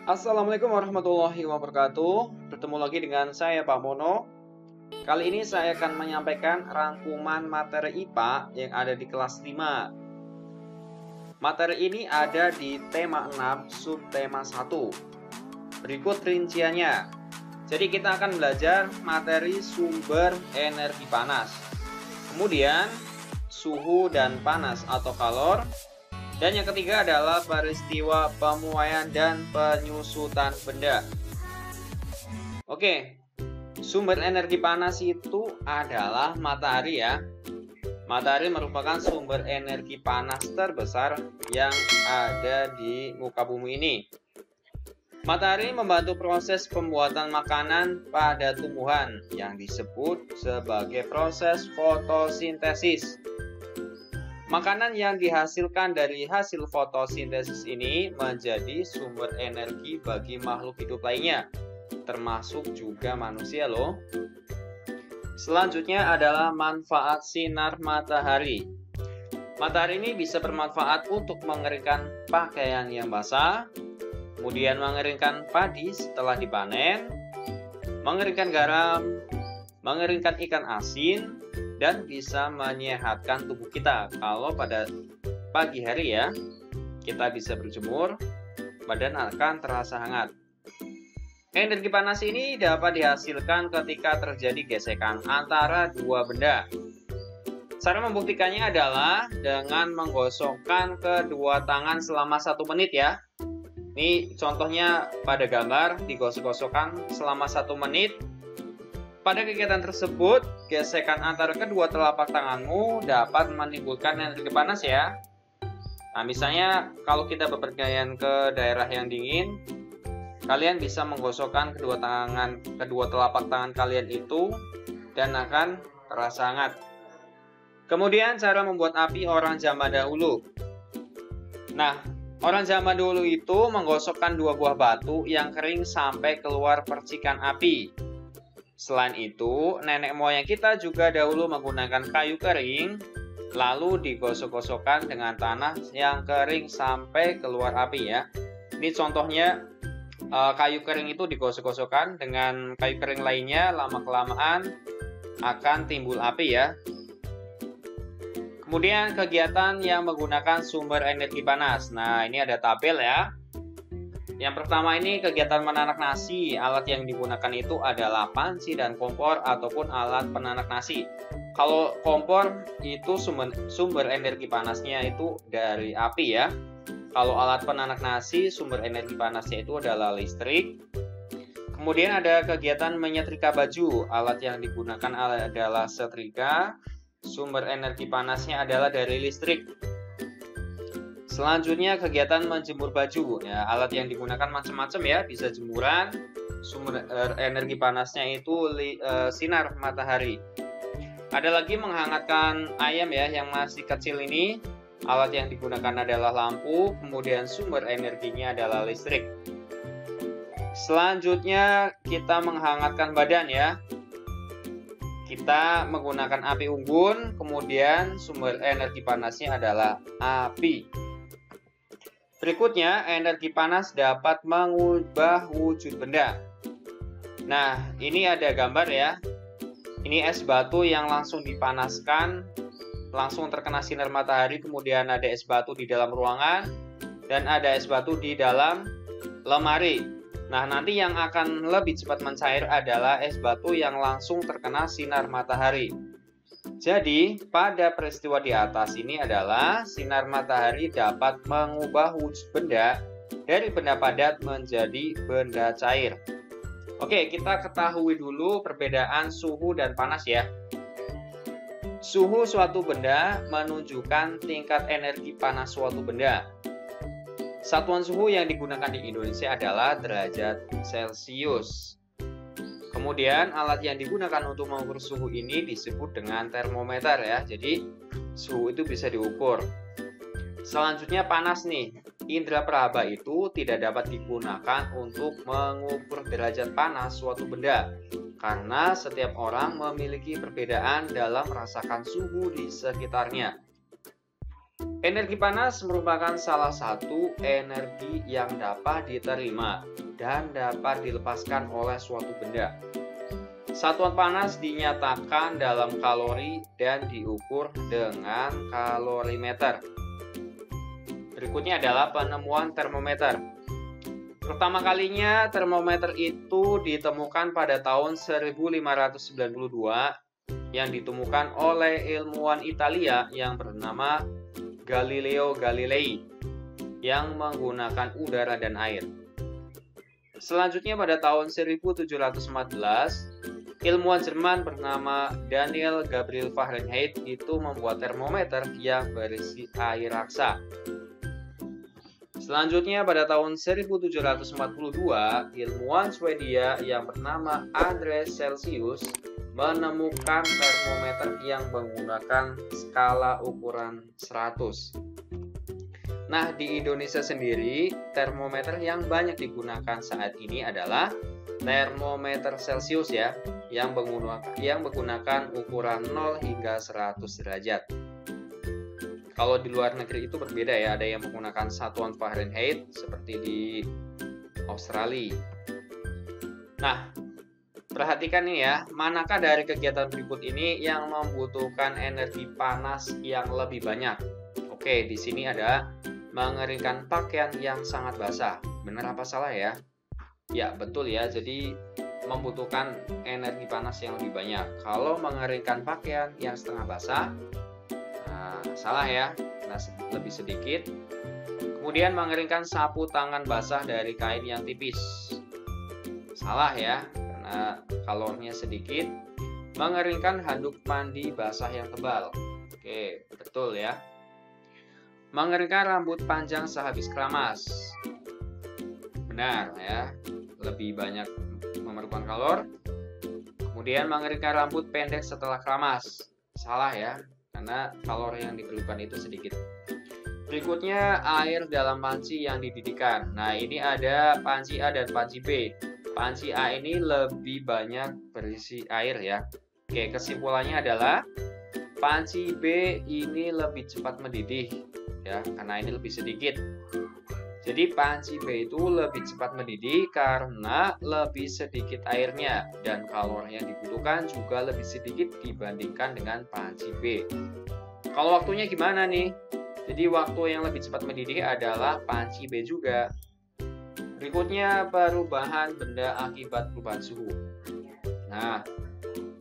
Assalamualaikum warahmatullahi wabarakatuh. Bertemu lagi dengan saya Pak Mono. Kali ini saya akan menyampaikan rangkuman materi IPA yang ada di kelas 5. Materi ini ada di tema 6 subtema 1. Berikut rinciannya. Jadi kita akan belajar materi sumber energi panas. Kemudian suhu dan panas atau kalor. Dan yang ketiga adalah peristiwa pemuaian dan penyusutan benda. Oke, sumber energi panas itu adalah matahari ya. Matahari merupakan sumber energi panas terbesar yang ada di muka bumi ini. Matahari membantu proses pembuatan makanan pada tumbuhan yang disebut sebagai proses fotosintesis. Makanan yang dihasilkan dari hasil fotosintesis ini menjadi sumber energi bagi makhluk hidup lainnya, termasuk juga manusia loh. Selanjutnya adalah manfaat sinar matahari. Matahari ini bisa bermanfaat untuk mengeringkan pakaian yang basah, kemudian mengeringkan padi setelah dipanen, mengeringkan garam, mengeringkan ikan asin, dan bisa menyehatkan tubuh kita. Kalau pada pagi hari ya, kita bisa berjemur, badan akan terasa hangat. Energi panas ini dapat dihasilkan ketika terjadi gesekan antara dua benda. Cara membuktikannya adalah dengan menggosokkan kedua tangan selama 1 menit ya. Ini contohnya pada gambar, digosok-gosokkan selama 1 menit. Pada kegiatan tersebut, gesekan antara kedua telapak tanganmu dapat menimbulkan energi panas ya. Nah, misalnya kalau kita bepergian ke daerah yang dingin, kalian bisa menggosokkan kedua telapak tangan kalian itu dan akan terasa hangat. Kemudian cara membuat api orang zaman dahulu. Nah, orang zaman dahulu itu menggosokkan 2 buah batu yang kering sampai keluar percikan api. Selain itu, nenek moyang kita juga dahulu menggunakan kayu kering, lalu digosok-gosokkan dengan tanah yang kering sampai keluar api ya. Ini contohnya kayu kering itu digosok-gosokkan dengan kayu kering lainnya, lama-kelamaan akan timbul api ya. Kemudian kegiatan yang menggunakan sumber energi panas. Nah, ini ada tabel ya. Yang pertama ini kegiatan menanak nasi. Alat yang digunakan itu adalah panci dan kompor ataupun alat penanak nasi. Kalau kompor itu sumber energi panasnya itu dari api ya. Kalau alat penanak nasi sumber energi panasnya itu adalah listrik. Kemudian ada kegiatan menyetrika baju. Alat yang digunakan adalah setrika. Sumber energi panasnya adalah dari listrik. Selanjutnya kegiatan menjemur baju ya, alat yang digunakan macam-macam ya, bisa jemuran, sumber energi panasnya itu sinar matahari. Ada lagi menghangatkan ayam ya yang masih kecil ini, alat yang digunakan adalah lampu, kemudian sumber energinya adalah listrik. Selanjutnya kita menghangatkan badan ya. Kita menggunakan api unggun, kemudian sumber energi panasnya adalah api. Berikutnya, energi panas dapat mengubah wujud benda. Nah, ini ada gambar ya. Ini es batu yang langsung dipanaskan, langsung terkena sinar matahari, kemudian ada es batu di dalam ruangan, dan ada es batu di dalam lemari. Nah, nanti yang akan lebih cepat mencair adalah es batu yang langsung terkena sinar matahari. Jadi, pada peristiwa di atas ini adalah sinar matahari dapat mengubah wujud benda dari benda padat menjadi benda cair. Oke, kita ketahui dulu perbedaan suhu dan panas ya. Suhu suatu benda menunjukkan tingkat energi panas suatu benda. Satuan suhu yang digunakan di Indonesia adalah derajat Celcius. Kemudian alat yang digunakan untuk mengukur suhu ini disebut dengan termometer ya. Jadi suhu itu bisa diukur. Selanjutnya panas nih. Indra peraba itu tidak dapat digunakan untuk mengukur derajat panas suatu benda karena setiap orang memiliki perbedaan dalam merasakan suhu di sekitarnya. Energi panas merupakan salah satu energi yang dapat diterima dan dapat dilepaskan oleh suatu benda. Satuan panas dinyatakan dalam kalori dan diukur dengan kalorimeter. Berikutnya adalah penemuan termometer. Pertama kalinya termometer itu ditemukan pada tahun 1592 yang ditemukan oleh ilmuwan Italia yang bernama Galileo Galilei yang menggunakan udara dan air. Selanjutnya pada tahun 1714, ilmuwan Jerman bernama Daniel Gabriel Fahrenheit itu membuat termometer yang berisi air raksa. Selanjutnya pada tahun 1742, ilmuwan Swedia yang bernama Andreas Celsius menemukan termometer yang menggunakan skala ukuran 100. Nah, di Indonesia sendiri, termometer yang banyak digunakan saat ini adalah termometer Celsius ya, yang menggunakan ukuran 0 hingga 100 derajat. Kalau di luar negeri itu berbeda ya, ada yang menggunakan satuan Fahrenheit seperti di Australia. Nah, perhatikan nih ya, manakah dari kegiatan berikut ini yang membutuhkan energi panas yang lebih banyak? Oke, di sini ada mengeringkan pakaian yang sangat basah. Benar apa salah ya? Ya, betul ya. Jadi membutuhkan energi panas yang lebih banyak. Kalau mengeringkan pakaian yang setengah basah, salah ya, nah, lebih sedikit. Kemudian mengeringkan sapu tangan basah dari kain yang tipis. Salah ya, karena kalorinya sedikit. Mengeringkan handuk mandi basah yang tebal. Oke, betul ya. Mengeringkan rambut panjang sehabis keramas. Benar ya, lebih banyak memerlukan kalor. Kemudian mengeringkan rambut pendek setelah keramas. Salah ya, karena kalori yang diperlukan itu sedikit. Berikutnya air dalam panci yang dididihkan. Nah, ini ada panci A dan panci B. Panci A ini lebih banyak berisi air ya. Oke, kesimpulannya adalah panci B ini lebih cepat mendidih ya, karena ini lebih sedikit. Jadi panci B itu lebih cepat mendidih karena lebih sedikit airnya dan kalori yang dibutuhkan juga lebih sedikit dibandingkan dengan panci B. Kalau waktunya gimana nih? Jadi waktu yang lebih cepat mendidih adalah panci B juga. Berikutnya perubahan benda akibat perubahan suhu. Nah,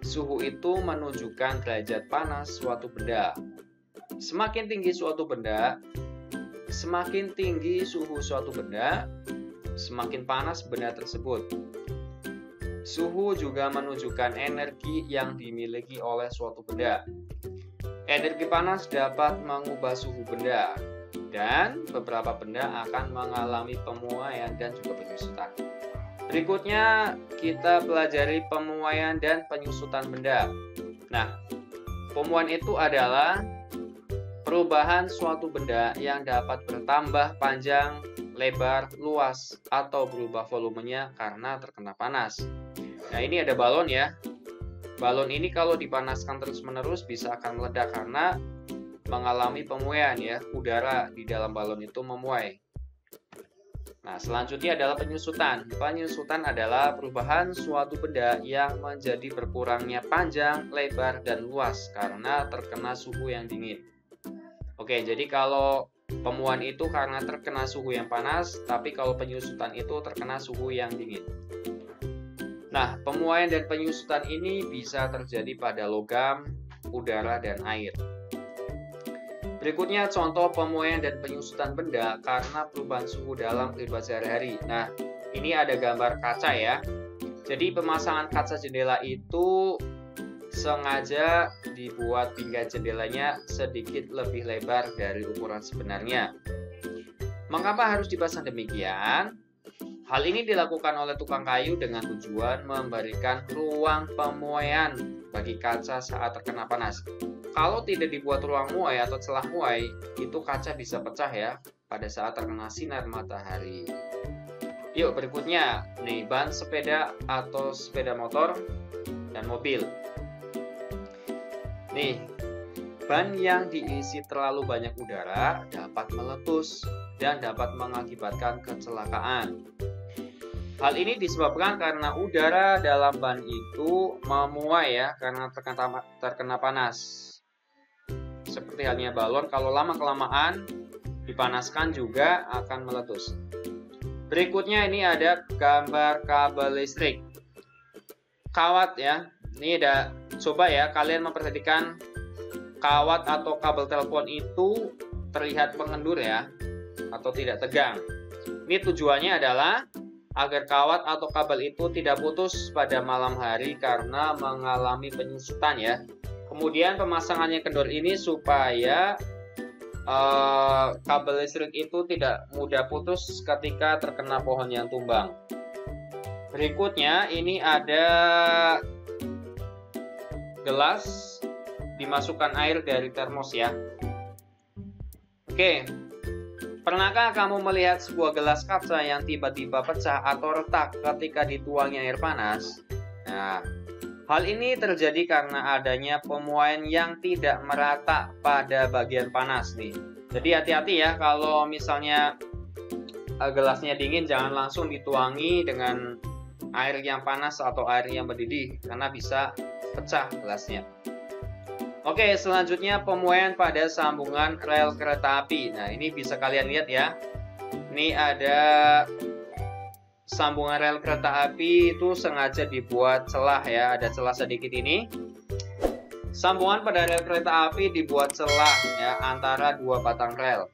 suhu itu menunjukkan derajat panas suatu benda. Semakin tinggi suatu benda, semakin tinggi suhu suatu benda, semakin panas benda tersebut. Suhu juga menunjukkan energi yang dimiliki oleh suatu benda. Energi panas dapat mengubah suhu benda, dan beberapa benda akan mengalami pemuaian dan juga penyusutan. Berikutnya kita pelajari pemuaian dan penyusutan benda. Nah, pemuaian itu adalah perubahan suatu benda yang dapat bertambah panjang, lebar, luas, atau berubah volumenya karena terkena panas. Nah, ini ada balon ya. Balon ini kalau dipanaskan terus-menerus bisa akan meledak karena mengalami pemuaian ya. Udara di dalam balon itu memuai. Nah, selanjutnya adalah penyusutan. Penyusutan adalah perubahan suatu benda yang menjadi berkurangnya panjang, lebar, dan luas karena terkena suhu yang dingin. Oke, jadi kalau pemuaian itu karena terkena suhu yang panas, tapi kalau penyusutan itu terkena suhu yang dingin. Nah, pemuaian dan penyusutan ini bisa terjadi pada logam, udara, dan air. Berikutnya contoh pemuaian dan penyusutan benda karena perubahan suhu dalam kehidupan sehari-hari. Nah, ini ada gambar kaca ya. Jadi pemasangan kaca jendela itu sengaja dibuat bingkai jendelanya sedikit lebih lebar dari ukuran sebenarnya. Mengapa harus dipasang demikian? Hal ini dilakukan oleh tukang kayu dengan tujuan memberikan ruang pemuaian bagi kaca saat terkena panas. Kalau tidak dibuat ruang muai atau celah muai, itu kaca bisa pecah ya pada saat terkena sinar matahari. Yuk berikutnya, nih ban sepeda atau sepeda motor dan mobil. Nih, ban yang diisi terlalu banyak udara dapat meletus dan dapat mengakibatkan kecelakaan. Hal ini disebabkan karena udara dalam ban itu memuai ya karena terkena panas. Seperti halnya balon, kalau lama-kelamaan dipanaskan juga akan meletus. Berikutnya ini ada gambar kabel listrik. Kawat ya. Ini ada, coba ya kalian memperhatikan kawat atau kabel telepon itu terlihat mengendur ya atau tidak tegang. Ini tujuannya adalah agar kawat atau kabel itu tidak putus pada malam hari karena mengalami penyusutan ya. Kemudian pemasangannya kendor ini supaya kabel listrik itu tidak mudah putus ketika terkena pohon yang tumbang. Berikutnya ini ada gelas dimasukkan air dari termos ya. Oke. Pernahkah kamu melihat sebuah gelas kaca yang tiba-tiba pecah atau retak ketika dituangi air panas? Nah, hal ini terjadi karena adanya pemuaian yang tidak merata pada bagian panas nih. Jadi hati-hati ya kalau misalnya gelasnya dingin, jangan langsung dituangi dengan air yang panas atau air yang mendidih karena bisa pecah gelasnya. Oke, selanjutnya pemuaian pada sambungan rel kereta api. Nah, ini bisa kalian lihat ya. Ini ada sambungan rel kereta api itu sengaja dibuat celah ya, ada celah sedikit ini. Sambungan pada rel kereta api dibuat celah ya antara dua batang rel.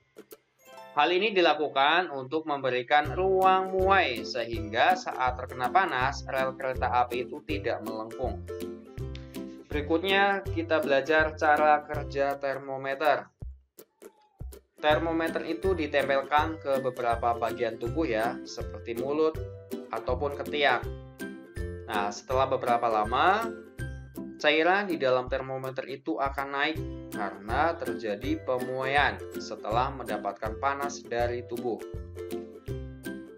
Hal ini dilakukan untuk memberikan ruang muai sehingga saat terkena panas, rel kereta api itu tidak melengkung. Berikutnya kita belajar cara kerja termometer. Termometer itu ditempelkan ke beberapa bagian tubuh ya, seperti mulut ataupun ketiak. Nah, setelah beberapa lama, cairan di dalam termometer itu akan naik karena terjadi pemuaian setelah mendapatkan panas dari tubuh.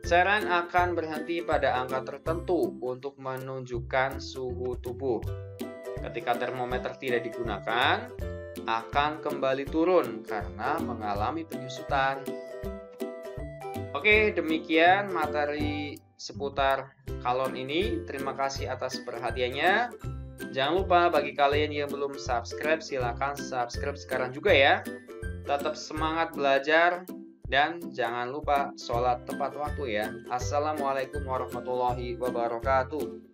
Cairan akan berhenti pada angka tertentu untuk menunjukkan suhu tubuh. Ketika termometer tidak digunakan, akan kembali turun karena mengalami penyusutan. Oke, demikian materi seputar kalon ini. Terima kasih atas perhatiannya. Jangan lupa bagi kalian yang belum subscribe, silakan subscribe sekarang juga ya. Tetap semangat belajar dan jangan lupa sholat tepat waktu ya. Assalamualaikum warahmatullahi wabarakatuh.